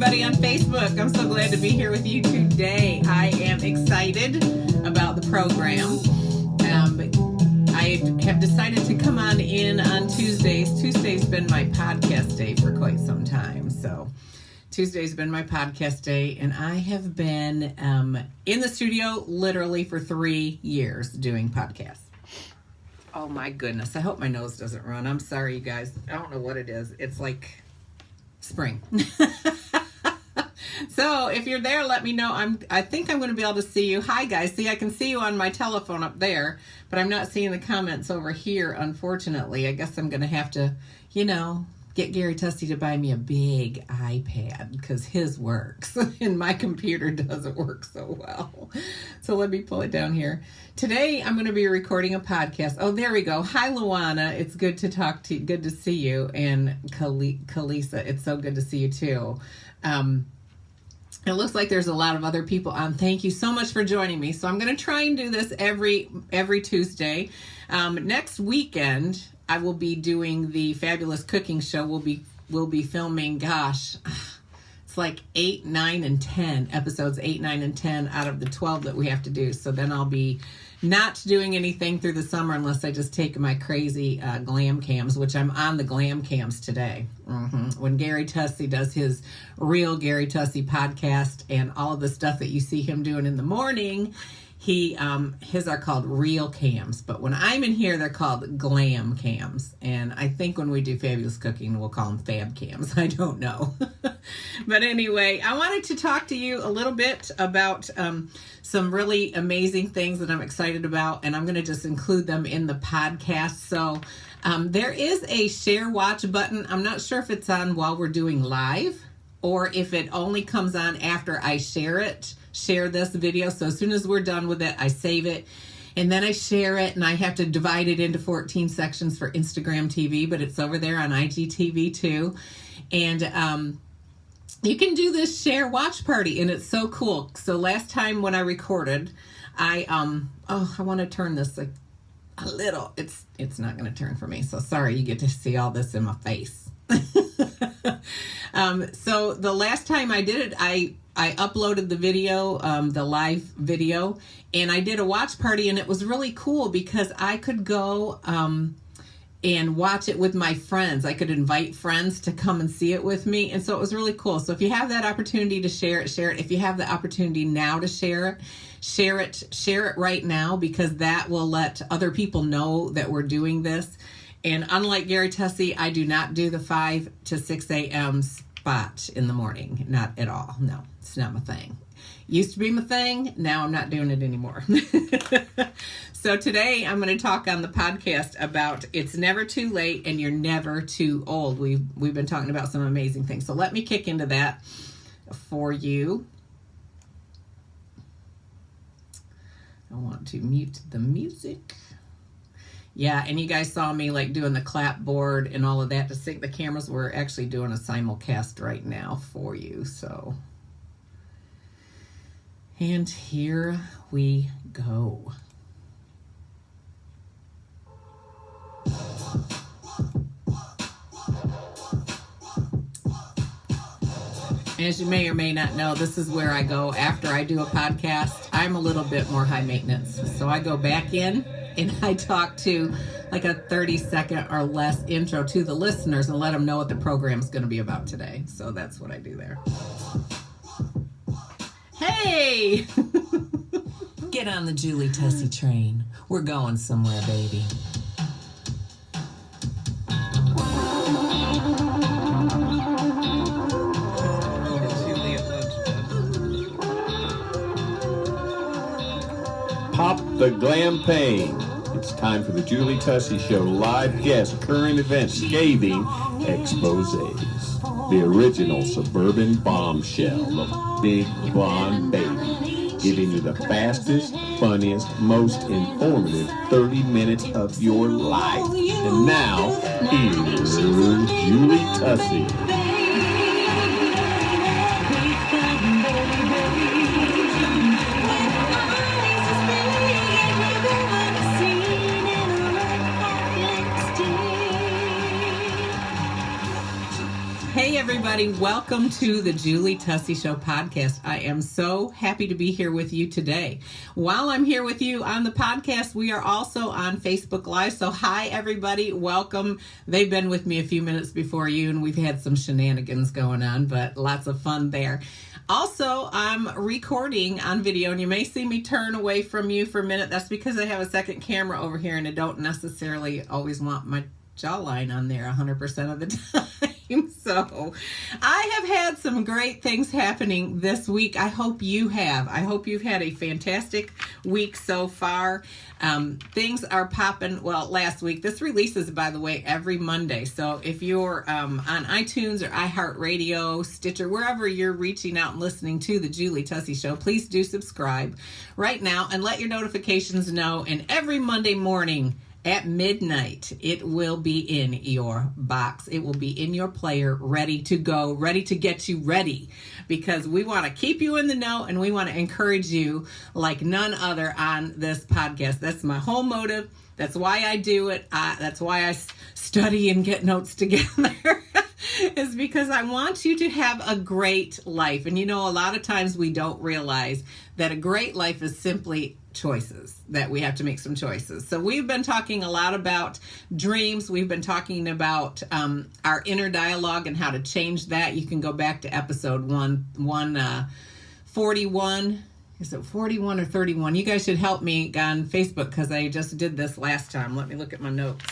everybody on Facebook. I'm so glad to be here with you today. I am excited about the program. I have decided to come on in on Tuesdays. Tuesday's been my podcast day for quite some time. So Tuesday's been my podcast day, and I have been in the studio literally for 3 years doing podcasts. Oh my goodness. I hope my nose doesn't run. I'm sorry, you guys. I don't know what it is. It's like spring. So if you're there, let me know. I think I'm going to be able to see you. Hi, guys. See, I can see you on my telephone up there, but I'm not seeing the comments over here, unfortunately. I guess I'm going to have to, get Gary Tussey to buy me a big iPad because his works and my computer doesn't work so well. So let me pull it down here. Today, I'm going to be recording a podcast. Oh, there we go. Hi, Luana. It's good to talk to you. Good to see you. And Kalisa, it's so good to see you too. It looks like there's a lot of other people on. Thank you so much for joining me. So I'm going to try and do this every Tuesday. Next weekend, I will be doing the Fabulous Cooking Show. We'll be filming, gosh, it's like 8, 9, and 10 episodes, 8, 9, and 10 out of the 12 that we have to do. So then I'll be not doing anything through the summer unless I just take my crazy glam cams, which I'm on the glam cams today. When Gary Tussey does his Real Gary Tussey podcast and all of the stuff that you see him doing in the morning, his are called real cams, but when I'm in here, they're called glam cams. And I think when we do Fabulous Cooking, we'll call them fab cams. I don't know. But anyway, I wanted to talk to you a little bit about some really amazing things that I'm excited about, and I'm going to just include them in the podcast. So there is a share watch button. I'm not sure if it's on while we're doing live or if it only comes on after I share this video. So as soon as we're done with it, I save it and then I share it, and I have to divide it into 14 sections for Instagram TV, but it's over there on IGTV too. And you can do this share watch party, and it's so cool. So last time when I recorded, I want to turn this a little. It's not going to turn for me. So sorry, you get to see all this in my face. So the last time I did it, I uploaded the video, the live video, and I did a watch party, and it was really cool because I could go and watch it with my friends. I could invite friends to come and see it with me, and so it was really cool. So if you have that opportunity to share it, share it. If you have the opportunity now to share it right now, because that will let other people know that we're doing this. And unlike Gary Tussey, I do not do the 5 to 6 a.m. spot in the morning. Not at all. No, it's not my thing. Used to be my thing. Now I'm not doing it anymore. So today I'm going to talk on the podcast about it's never too late and you're never too old. We've been talking about some amazing things. So let me kick into that for you. I want to mute the music. Yeah, and you guys saw me doing the clapboard and all of that to sync the cameras. We're actually doing a simulcast right now for you. So, and here we go. As you may or may not know, this is where I go after I do a podcast. I'm a little bit more high maintenance. So I go back in and I talk to like a 30-second or less intro to the listeners and let them know what the program's going to be about today. So that's what I do there. Hey! Get on the Julie Tussey train. We're going somewhere, baby. Pop the glam pain. It's time for the Julie Tussey Show live guest current event scathing exposés. The original suburban bombshell, the big blonde baby, giving you the fastest, funniest, most informative 30 minutes of your life. And now, here's Julie Tussey. everybody. Welcome to the Julie Tussey Show podcast. I am so happy to be here with you today. While I'm here with you on the podcast, we are also on Facebook Live. So hi, everybody. Welcome. They've been with me a few minutes before you, and we've had some shenanigans going on, but lots of fun there. Also, I'm recording on video, and you may see me turn away from you for a minute. That's because I have a second camera over here, and I don't necessarily always want my jawline on there 100% of the time. So I have had some great things happening this week. I hope you have. I hope you've had a fantastic week so far. Things are popping. Well, last week, this releases, by the way, every Monday. So if you're on iTunes or iHeartRadio, Stitcher, wherever you're reaching out and listening to the Julie Tussey Show, please do subscribe right now and let your notifications know. And every Monday morning, at midnight, it will be in your box. It will be in your player, ready to go, ready to get you ready, because we want to keep you in the know and we want to encourage you like none other on this podcast. That's my whole motive. That's why I do it. That's why I study and get notes together. Is because I want you to have a great life. And you know, a lot of times we don't realize that a great life is simply choices, that we have to make some choices. So we've been talking a lot about dreams. We've been talking about our inner dialogue and how to change that. You can go back to episode 141. Is it 41 or 31? You guys should help me on Facebook because I just did this last time. Let me look at my notes.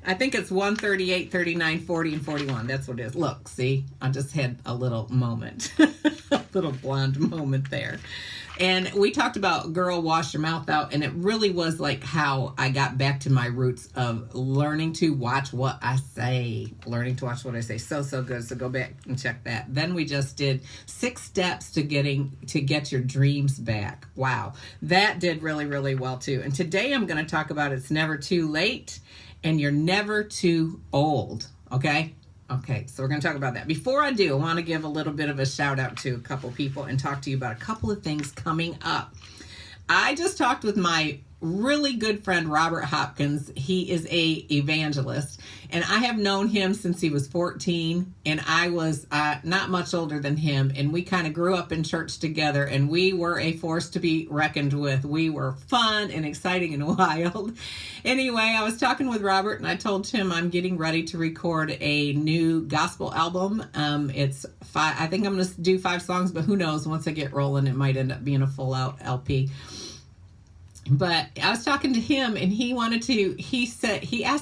I think it's 138, 39, 40, and 41. That's what it is. Look, see, I just had a little moment, a little blonde moment there. And we talked about girl, wash your mouth out. And it really was like how I got back to my roots of learning to watch what I say, learning to watch what I say. So good. So go back and check that. Then we just did 6 steps to get your dreams back. Wow. That did really, really well too. And today I'm going to talk about it's never too late. And you're never too old, okay? Okay, so we're going to talk about that. Before I do, I want to give a little bit of a shout out to a couple people and talk to you about a couple of things coming up. I just talked with my really good friend, Robert Hopkins. He is a evangelist, and I have known him since he was 14, and I was not much older than him, and we kind of grew up in church together, and we were a force to be reckoned with. We were fun and exciting and wild. Anyway, I was talking with Robert, and I told him I'm getting ready to record a new gospel album. It's 5. I think I'm going to do 5 songs, but who knows? Once I get rolling, it might end up being a full-out LP. But I was talking to him, and he asked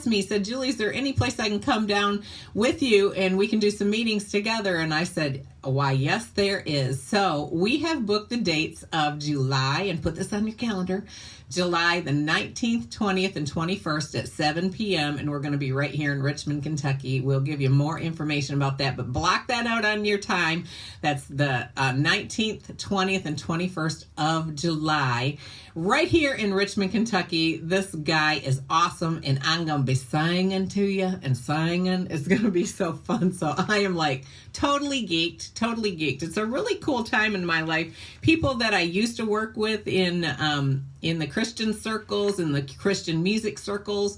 me, he said, Julie, is there any place I can come down with you and we can do some meetings together? And I said, why, yes, there is. So we have booked the dates of July, and put this on your calendar, July the 19th, 20th, and 21st at 7 p.m. And we're going to be right here in Richmond, Kentucky. We'll give you more information about that, but block that out on your time. That's the 19th, 20th, and 21st of July, right here in Richmond, Kentucky. This guy is awesome, and I'm going to be singing to you, and singing is going to be so fun. So I am like totally geeked. It's a really cool time in my life. People that I used to work with in the Christian circles, in the Christian music circles,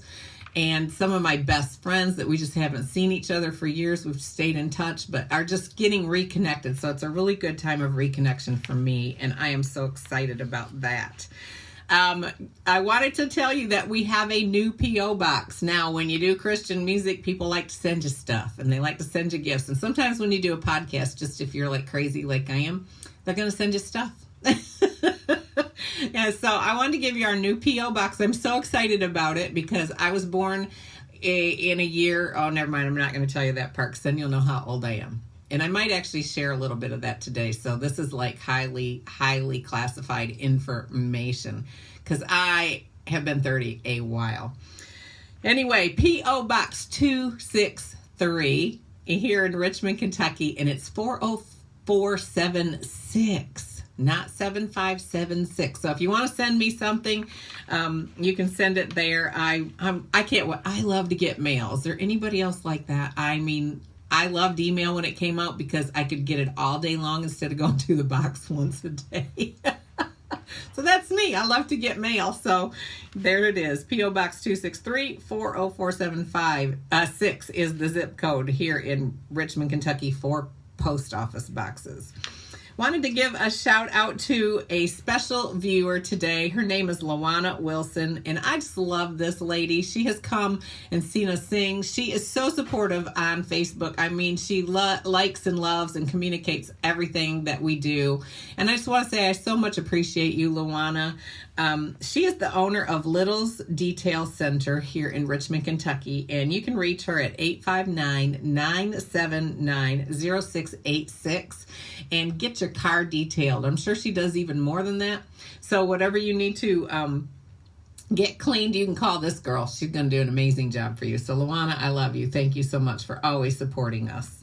and some of my best friends that we just haven't seen each other for years. We've stayed in touch, but are just getting reconnected. So it's a really good time of reconnection for me, and I am so excited about that. I wanted to tell you that we have a new P.O. box. Now, when you do Christian music, people like to send you stuff, and they like to send you gifts. And sometimes when you do a podcast, just if you're like crazy like I am, they're going to send you stuff. Yeah, so I wanted to give you our new P.O. box. I'm so excited about it because I was born in a year. Oh, never mind. I'm not going to tell you that part because then you'll know how old I am. And I might actually share a little bit of that today. So this is like highly, highly classified information because I have been 30 a while. Anyway, P.O. Box 263 here in Richmond, Kentucky, and it's 40476. Not 7576. So if you want to send me something, you can send it there. I can't wait. I love to get mail. Is there anybody else like that? I mean, I loved email when it came out because I could get it all day long instead of going to the box once a day. So that's me. I love to get mail. So there it is. P.O. Box 263 40475 6 is the zip code here in Richmond, Kentucky, 4 post office boxes. Wanted to give a shout out to a special viewer today. Her name is Lawana Wilson, and I just love this lady. She has come and seen us sing. She is so supportive on Facebook. I mean, she likes and loves and communicates everything that we do. And I just want to say I so much appreciate you, Lawana. She is the owner of Little's Detail Center here in Richmond, Kentucky, and you can reach her at 859-979-0686 and get your car detailed. I'm sure she does even more than that. So whatever you need to get cleaned, you can call this girl. She's going to do an amazing job for you. So Lawana, I love you. Thank you so much for always supporting us.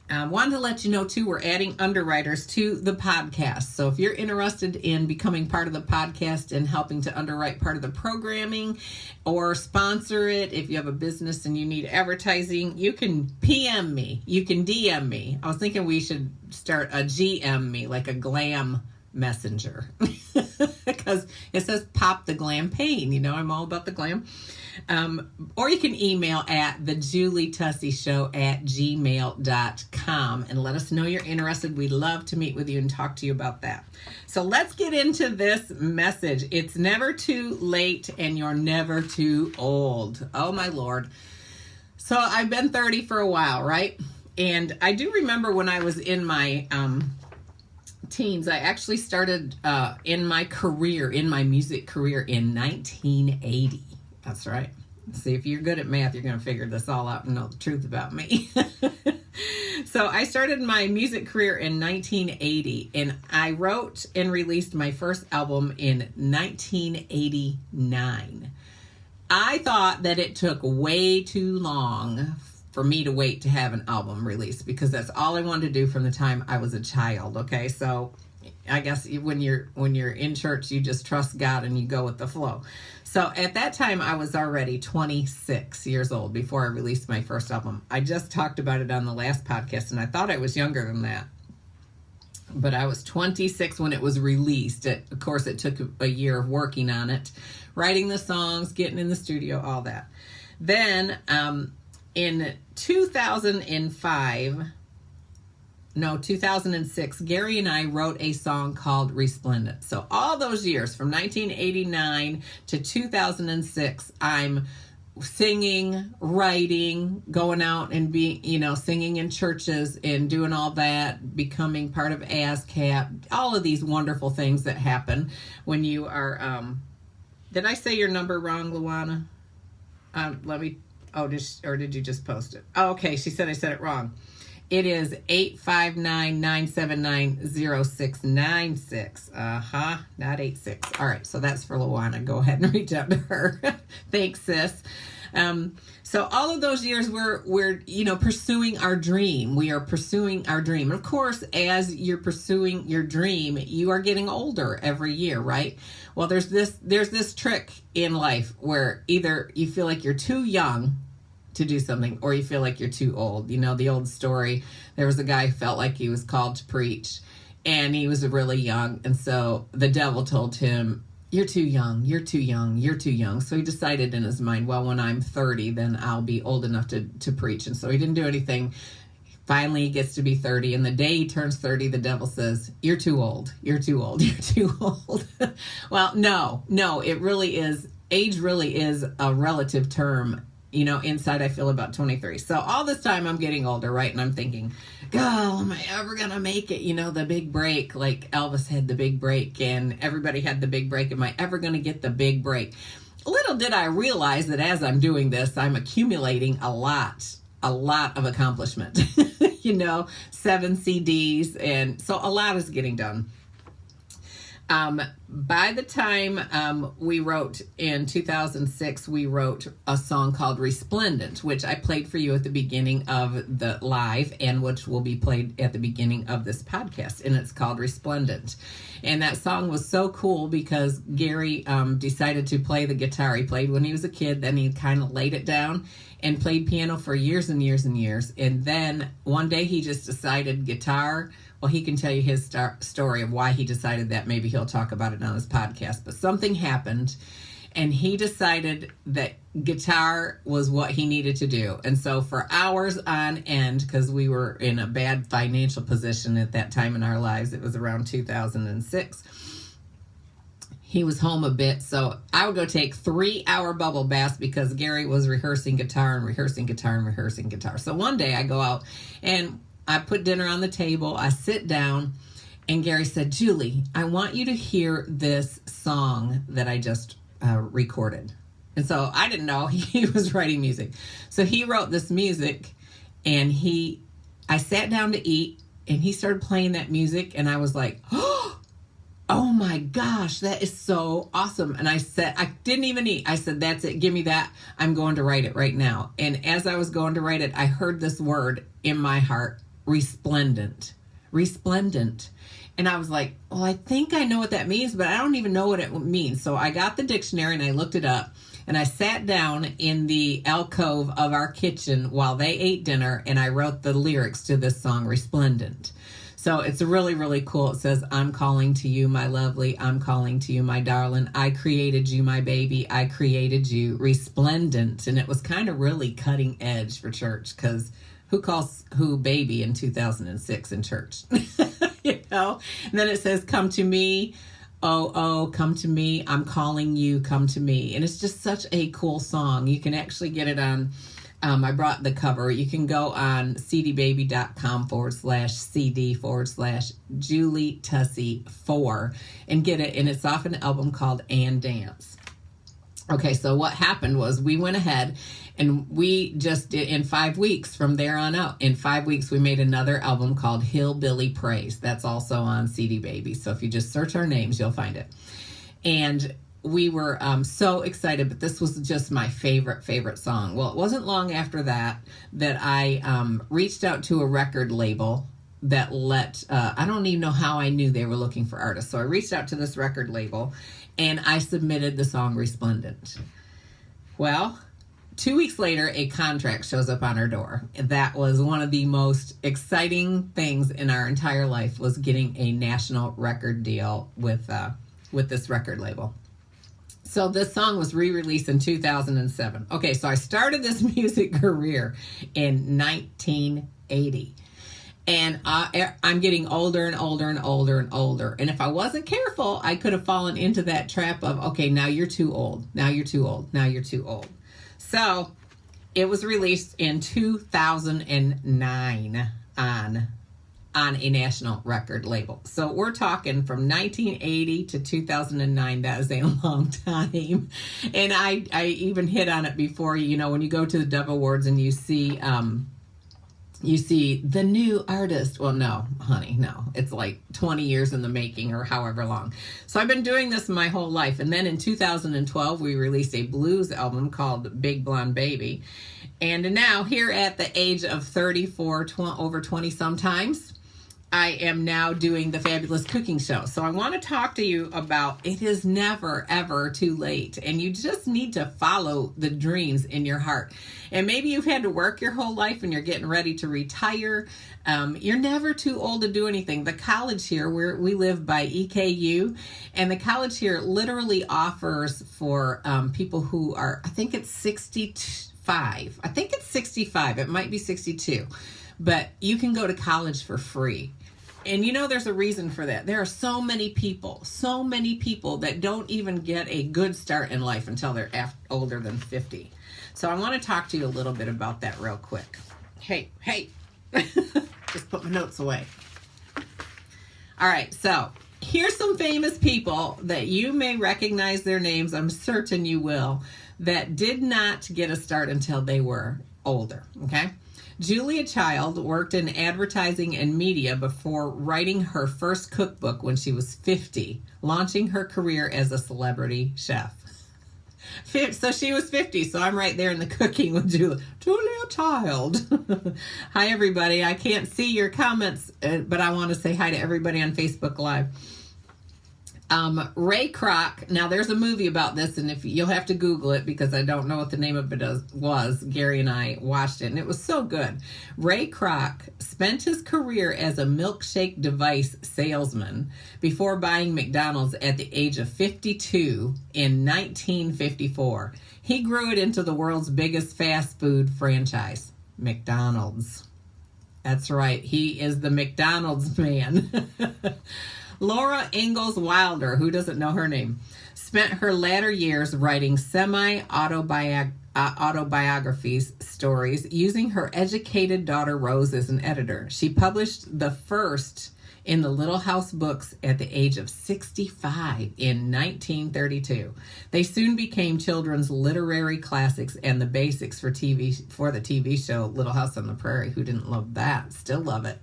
Wanted to let you know, too, we're adding underwriters to the podcast. So if you're interested in becoming part of the podcast and helping to underwrite part of the programming or sponsor it, if you have a business and you need advertising, you can PM me. You can DM me. I was thinking we should start a GM me, like a glam messenger. Because it says pop the glam pain. You know, I'm all about the glam. Or you can email at thejulietussey@gmail.com and let us know you're interested. We'd love to meet with you and talk to you about that. So let's get into this message. It's never too late and you're never too old. Oh my Lord. So I've been 30 for a while, right? And I do remember when I was in my teens, I actually started in my music career in 1980. That's right. See, if you're good at math, you're going to figure this all out and know the truth about me. So I started my music career in 1980, and I wrote and released my first album in 1989. I thought that it took way too long for me to wait to have an album released because that's all I wanted to do from the time I was a child. Okay, so I guess when you're in church, you just trust God and you go with the flow. So at that time, I was already 26 years old before I released my first album. I just talked about it on the last podcast, and I thought I was younger than that. But I was 26 when it was released. Of course, it took a year of working on it, writing the songs, getting in the studio, all that. Then in 2006, Gary and I wrote a song called Resplendent. So all those years, from 1989 to 2006, I'm singing, writing, going out and singing in churches and doing all that, becoming part of ASCAP, all of these wonderful things that happen when you are, did I say your number wrong, Luana? Did you just post it? Oh, okay, she said I said it wrong. It is 859-979-0696. Not 86. All right, so that's for Luana. Go ahead and reach out to her. Thanks, sis. So all of those years we're pursuing our dream. We are pursuing our dream. And of course, as you're pursuing your dream, you are getting older every year, right? Well, there's this trick in life where either you feel like you're too young to do something, or you feel like you're too old. You know, the old story, there was a guy who felt like he was called to preach, and he was really young, and so the devil told him, you're too young, you're too young, you're too young. So he decided in his mind, well, when I'm 30, then I'll be old enough to preach. And so he didn't do anything. Finally, he gets to be 30, and the day he turns 30, the devil says, you're too old, you're too old, you're too old. Well, no, it really is, age really is a relative term. Inside I feel about 23. So all this time I'm getting older, right? And I'm thinking, God, am I ever going to make it? The big break, like Elvis had the big break and everybody had the big break. Am I ever going to get the big break? Little did I realize that as I'm doing this, I'm accumulating a lot of accomplishment, 7 CDs. And so a lot is getting done. By the time we wrote in 2006, we wrote a song called Resplendent, which I played for you at the beginning of the live and which will be played at the beginning of this podcast. And it's called Resplendent. And that song was so cool because Gary decided to play the guitar. He played when he was a kid, then he kind of laid it down. and played piano for years and years and years. And then one day he just decided guitar. Well, he can tell you his story of why he decided that. Maybe he'll talk about it on his podcast. But something happened, and he decided that guitar was what he needed to do. And so for hours on end, because we were in a bad financial position at that time in our lives, it was around 2006, he was home a bit. So I would go take 3-hour bubble baths because Gary was rehearsing guitar and rehearsing guitar and rehearsing guitar. So one day I go out and I put dinner on the table. I sit down, and Gary said, Julie, I want you to hear this song that I just recorded. And so I didn't know he was writing music. So he wrote this music, and I sat down to eat, and he started playing that music, and I was like, oh my gosh, that is so awesome. And I said, I didn't even eat. I said, that's it. Give me that. I'm going to write it right now. And as I was going to write it, I heard this word in my heart, resplendent. Resplendent. And I was like, well, I think I know what that means, but I don't even know what it means. So I got the dictionary and I looked it up, and I sat down in the alcove of our kitchen while they ate dinner, and I wrote the lyrics to this song, Resplendent. So it's really, really cool. It says, I'm calling to you, my lovely. I'm calling to you, my darling. I created you, my baby. I created you, resplendent. And it was kind of really cutting edge for church, because who calls who baby in 2006 in church? You know? And then it says, come to me. Oh, come to me. I'm calling you. Come to me. And it's just such a cool song. You can actually get it on, I brought the cover. You can go on cdbaby.com/CD/Julie Tussey 4 and get it. And it's off an album called And Dance. Okay, so what happened was we went ahead and we just did, in 5 weeks from there on out, in 5 weeks, we made another album called Hillbilly Praise. That's also on CD Baby. So if you just search our names, you'll find it. And we were so excited, but this was just my favorite song. Well, it wasn't long after that I reached out to a record label that I don't even know how I knew they were looking for artists. So I reached out to this record label, and I submitted the song Resplendent. Well, 2 weeks later, a contract shows up on our door. That was one of the most exciting things in our entire life, was getting a national record deal with this record label. So this song was re-released in 2007. Okay, so I started this music career in 1980. And I'm getting older and older and older and older. And if I wasn't careful, I could have fallen into that trap of, okay, now you're too old. Now you're too old. Now you're too old. So it was released in 2009 on a national record label. So we're talking from 1980 to 2009. That is a long time. And I even hit on it before, you know, when you go to the Dove Awards and you see the new artist. Well, no, honey, no. It's like 20 years in the making or however long. So I've been doing this my whole life. And then in 2012, we released a blues album called Big Blonde Baby. And now here at the age of 34, over 20 sometimes, I am now doing the Fabulous Cooking Show. So I want to talk to you about, it is never, ever too late. And you just need to follow the dreams in your heart. And maybe you've had to work your whole life and you're getting ready to retire. You're never too old to do anything. The college here, we live by EKU, and the college here literally offers for people who are, I think it's 65. I think it's 65. It might be 62. But you can go to college for free. And you know, there's a reason for that. There are so many people that don't even get a good start in life until they're older than 50. So I want to talk to you a little bit about that real quick. Hey, just put my notes away. All right, so here's some famous people that you may recognize their names. I'm certain you will, that did not get a start until they were older, okay? Julia Child worked in advertising and media before writing her first cookbook when she was 50, launching her career as a celebrity chef. So she was 50, so I'm right there in the cooking with Julia Child. Hi, everybody. I can't see your comments, but I want to say hi to everybody on Facebook Live. Ray Kroc. Now, there's a movie about this, and if you'll have to Google it because I don't know what the name of it was. Gary and I watched it, and it was so good. Ray Kroc spent his career as a milkshake device salesman before buying McDonald's at the age of 52 in 1954. He grew it into the world's biggest fast food franchise, McDonald's. That's right. He is the McDonald's man. Laura Ingalls Wilder, who doesn't know her name, spent her latter years writing semi-autobiographies stories using her educated daughter Rose as an editor. She published the first in the Little House books at the age of 65 in 1932. They soon became children's literary classics and the basics for the TV show Little House on the Prairie. Who didn't love that? Still love it.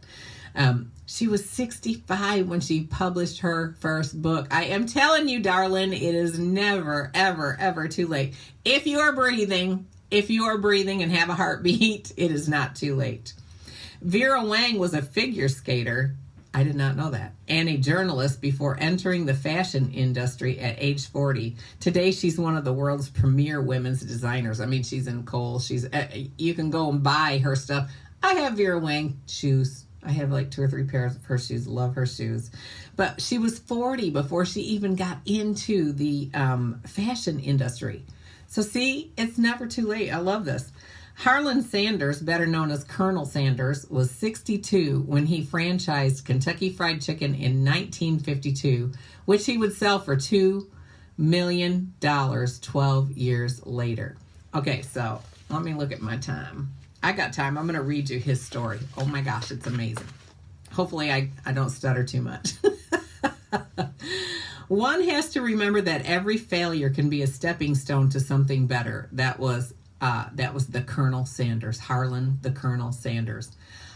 She was 65 when she published her first book. I am telling you, darling, it is never, ever, ever too late. If you are breathing and have a heartbeat, it is not too late. Vera Wang was a figure skater. I did not know that. And a journalist before entering the fashion industry at age 40. Today, she's one of the world's premier women's designers. I mean, she's in Kohl's. You can go and buy her stuff. I have Vera Wang shoes. I have like 2 or 3 pairs of her shoes. Love her shoes. But she was 40 before she even got into the fashion industry. So see, it's never too late. I love this. Harlan Sanders, better known as Colonel Sanders, was 62 when he franchised Kentucky Fried Chicken in 1952, which he would sell for $2 million 12 years later. Okay, so let me look at my time. I got time. I'm going to read you his story. Oh my gosh, it's amazing. Hopefully I don't stutter too much. One has to remember that every failure can be a stepping stone to something better. That was the Colonel Sanders, Harlan the Colonel Sanders.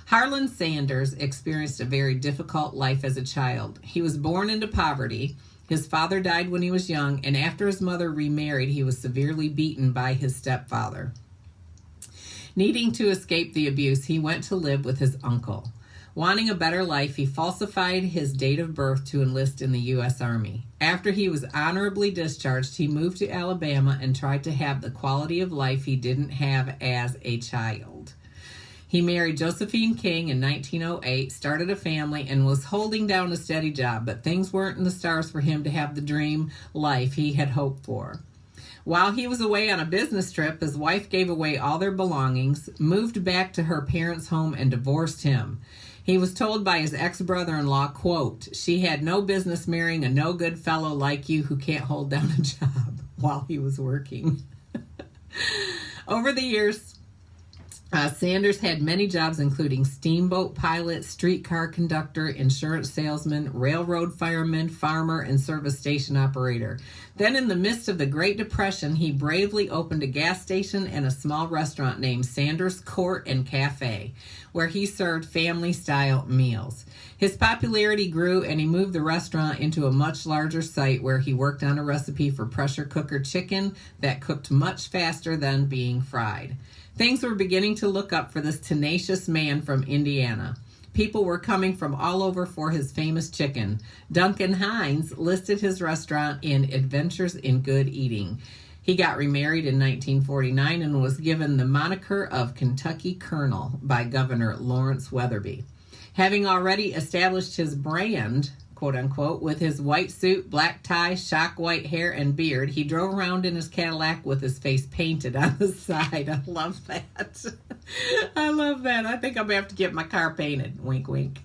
Harlan Sanders experienced a very difficult life as a child. He was born into poverty. His father died when he was young, and after his mother remarried, he was severely beaten by his stepfather. Needing to escape the abuse, he went to live with his uncle. Wanting a better life, he falsified his date of birth to enlist in the U.S. Army. After he was honorably discharged, he moved to Alabama and tried to have the quality of life he didn't have as a child. He married Josephine King in 1908, started a family, and was holding down a steady job, but things weren't in the stars for him to have the dream life he had hoped for. While he was away on a business trip, his wife gave away all their belongings, moved back to her parents' home, and divorced him. He was told by his ex-brother-in-law, quote, "She had no business marrying a no-good fellow like you who can't hold down a job," while he was working. Over the years, Sanders had many jobs, including steamboat pilot, streetcar conductor, insurance salesman, railroad fireman, farmer, and service station operator. Then, in the midst of the Great Depression, he bravely opened a gas station and a small restaurant named Sanders Court and Cafe, where he served family-style meals. His popularity grew, and he moved the restaurant into a much larger site where he worked on a recipe for pressure cooker chicken that cooked much faster than being fried. Things were beginning to look up for this tenacious man from Indiana. People were coming from all over for his famous chicken. Duncan Hines listed his restaurant in Adventures in Good Eating. He got remarried in 1949 and was given the moniker of Kentucky Colonel by Governor Lawrence Weatherby. Having already established his brand, quote unquote, with his white suit, black tie, shock white hair, and beard, he drove around in his Cadillac with his face painted on the side. I love that. I love that. I think I'm going to have to get my car painted. Wink, wink.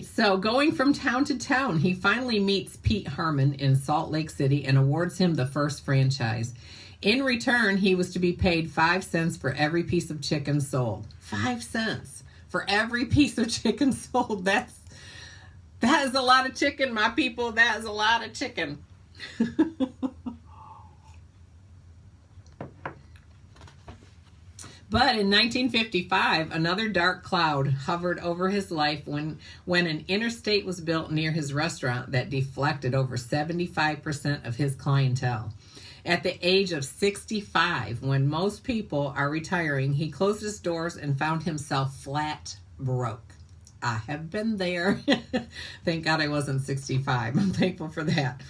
So going from town to town, he finally meets Pete Harmon in Salt Lake City and awards him the first franchise. In return, he was to be paid 5 cents for every piece of chicken sold. 5 cents for every piece of chicken sold. That is a lot of chicken, my people. That is a lot of chicken. But in 1955, another dark cloud hovered over his life when an interstate was built near his restaurant that deflected over 75% of his clientele. At the age of 65, when most people are retiring, he closed his doors and found himself flat broke. I have been there. Thank God I wasn't 65. I'm thankful for that.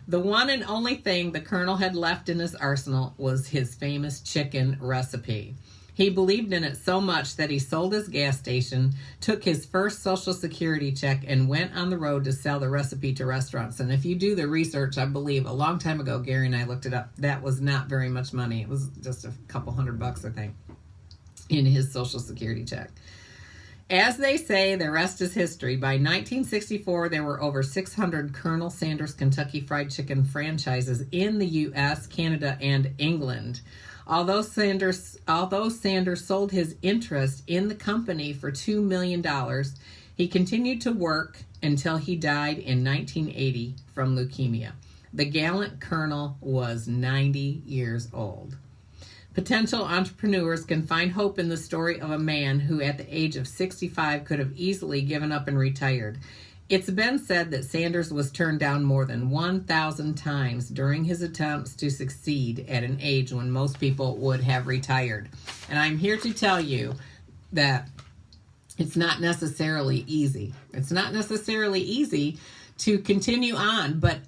The one and only thing the Colonel had left in his arsenal was his famous chicken recipe. He believed in it so much that he sold his gas station, took his first Social Security check, and went on the road to sell the recipe to restaurants. And if you do the research, I believe a long time ago, Gary and I looked it up, that was not very much money. It was just a couple $100, I think, in his Social Security check. As they say, the rest is history. By 1964, there were over 600 Colonel Sanders Kentucky Fried Chicken franchises in the U.S., Canada, and England. Although Sanders sold his interest in the company for $2 million, he continued to work until he died in 1980 from leukemia. The gallant colonel was 90 years old. Potential entrepreneurs can find hope in the story of a man who at the age of 65 could have easily given up and retired. It's been said that Sanders was turned down more than 1,000 times during his attempts to succeed at an age when most people would have retired. And I'm here to tell you that it's not necessarily easy. It's not necessarily easy to continue on, but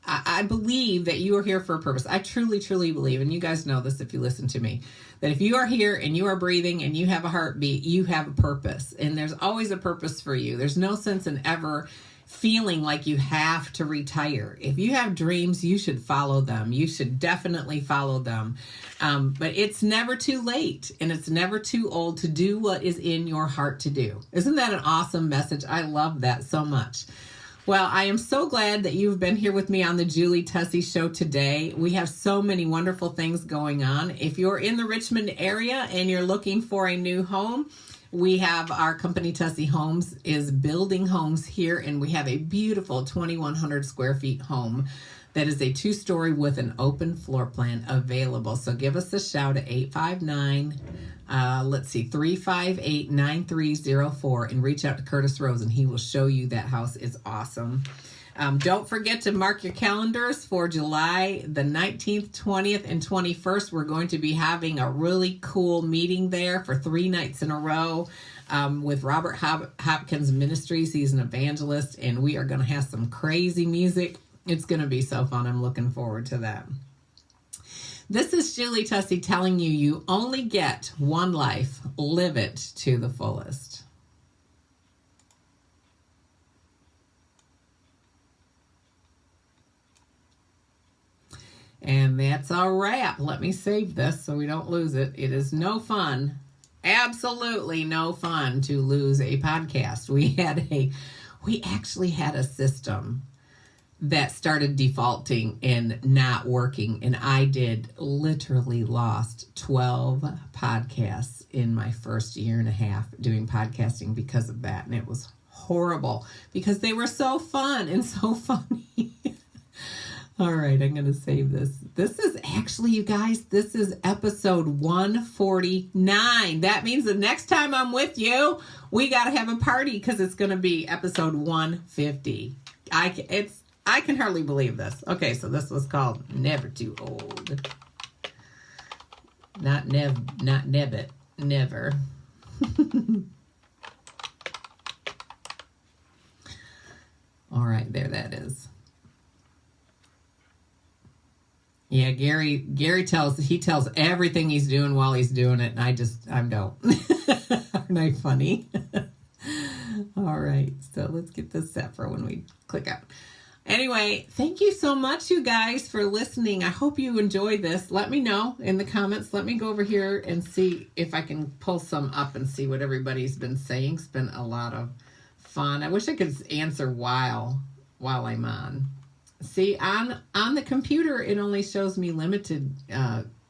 I believe that you are here for a purpose. I truly, truly believe, and you guys know this if you listen to me, that if you are here and you are breathing and you have a heartbeat, you have a purpose. And there's always a purpose for you. There's no sense in ever feeling like you have to retire. If you have dreams, you should follow them. You should definitely follow them. But it's never too late and it's never too old to do what is in your heart to do. Isn't that an awesome message? I love that so much. Well, I am so glad that you've been here with me on the Julie Tussey Show today. We have so many wonderful things going on. If you're in the Richmond area and you're looking for a new home, we have our company Tussey Homes is building homes here, and we have a beautiful 2,100 square feet home that is a 2-story with an open floor plan available. So give us a shout at 358-9304 and reach out to Curtis Rose and he will show you that house is awesome. Don't forget to mark your calendars for July the 19th, 20th, and 21st. We're going to be having a really cool meeting there for 3 nights in a row with Robert Hopkins Ministries. He's an evangelist, and we are going to have some crazy music. It's going to be so fun. I'm looking forward to that. This is Julie Tussey telling you, you only get one life. Live it to the fullest. And that's a wrap. Let me save this so we don't lose it. It is no fun, absolutely no fun to lose a podcast. We actually had a system that started defaulting and not working. And I literally lost 12 podcasts in my first year and a half doing podcasting because of that. And it was horrible because they were so fun and so funny. All right, I'm going to save this. This is actually, you guys, this is episode 149. That means the next time I'm with you, we got to have a party because it's going to be episode 150. I can hardly believe this. Okay, so this was called Never Too Old. Not Nebbit. Never. All right, there that is. Yeah, Gary tells everything he's doing while he's doing it, and I don't. Aren't I funny? All right, so let's get this set for when we click out. Anyway, thank you so much, you guys, for listening. I hope you enjoyed this. Let me know in the comments. Let me go over here and see if I can pull some up and see what everybody's been saying. It's been a lot of fun. I wish I could answer while I'm on. See, on the computer, it only shows me limited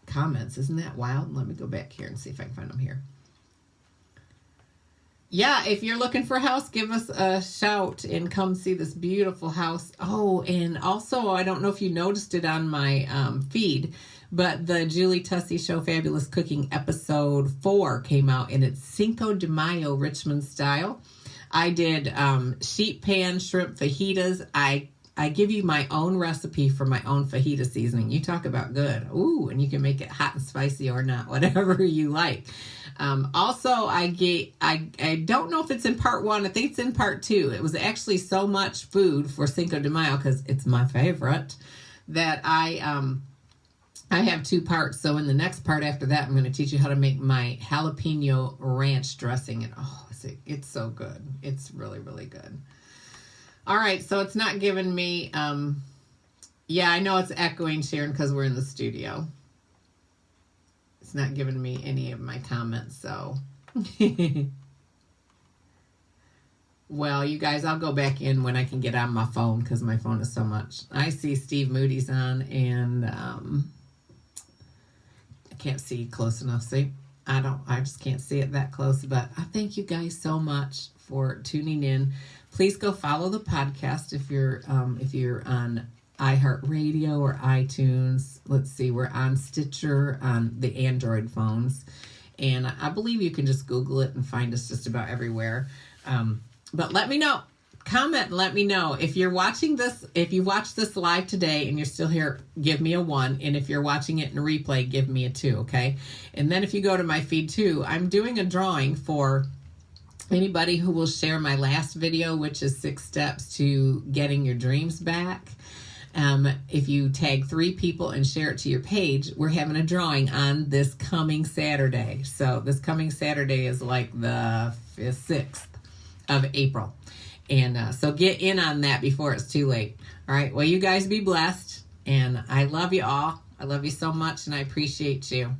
comments. Isn't that wild? Let me go back here and see if I can find them here. Yeah, if you're looking for a house, give us a shout and come see this beautiful house. Oh, and also, I don't know if you noticed it on my feed, but the Julie Tussey Show Fabulous Cooking episode 4 came out, and it's Cinco de Mayo Richmond style. I did sheet pan shrimp fajitas. I I give you my own recipe for my own fajita seasoning. You talk about good. Ooh, and you can make it hot and spicy or not, whatever you like. Also, I don't know if it's in part 1. I think it's in part 2. It was actually so much food for Cinco de Mayo, because it's my favorite, that I have 2 parts. So in the next part after that, I'm going to teach you how to make my jalapeno ranch dressing. And it's so good. It's really, really good. All right, so it's not giving me, yeah, I know it's echoing, Sharon, because we're in the studio. It's not giving me any of my comments, so. Well, you guys, I'll go back in when I can get on my phone, because my phone is so much. I see Steve Moody's on, and I can't see close enough. See, I just can't see it that close, but I thank you guys so much for tuning in. Please go follow the podcast if you're on iHeartRadio or iTunes. Let's see, we're on Stitcher on the Android phones, and I believe you can just Google it and find us just about everywhere. But let me know, comment, and let me know if you're watching this. If you watched this live today and you're still here, give me a 1, and if you're watching it in replay, give me a 2. Okay, and then if you go to my feed too, I'm doing a drawing for anybody who will share my last video, which is 6 steps to getting your dreams back. If you tag 3 people and share it to your page, we're having a drawing on this coming Saturday. So this coming Saturday is like the 6th of April. And so get in on that before it's too late. All right. Well, you guys be blessed. And I love you all. I love you so much, and I appreciate you.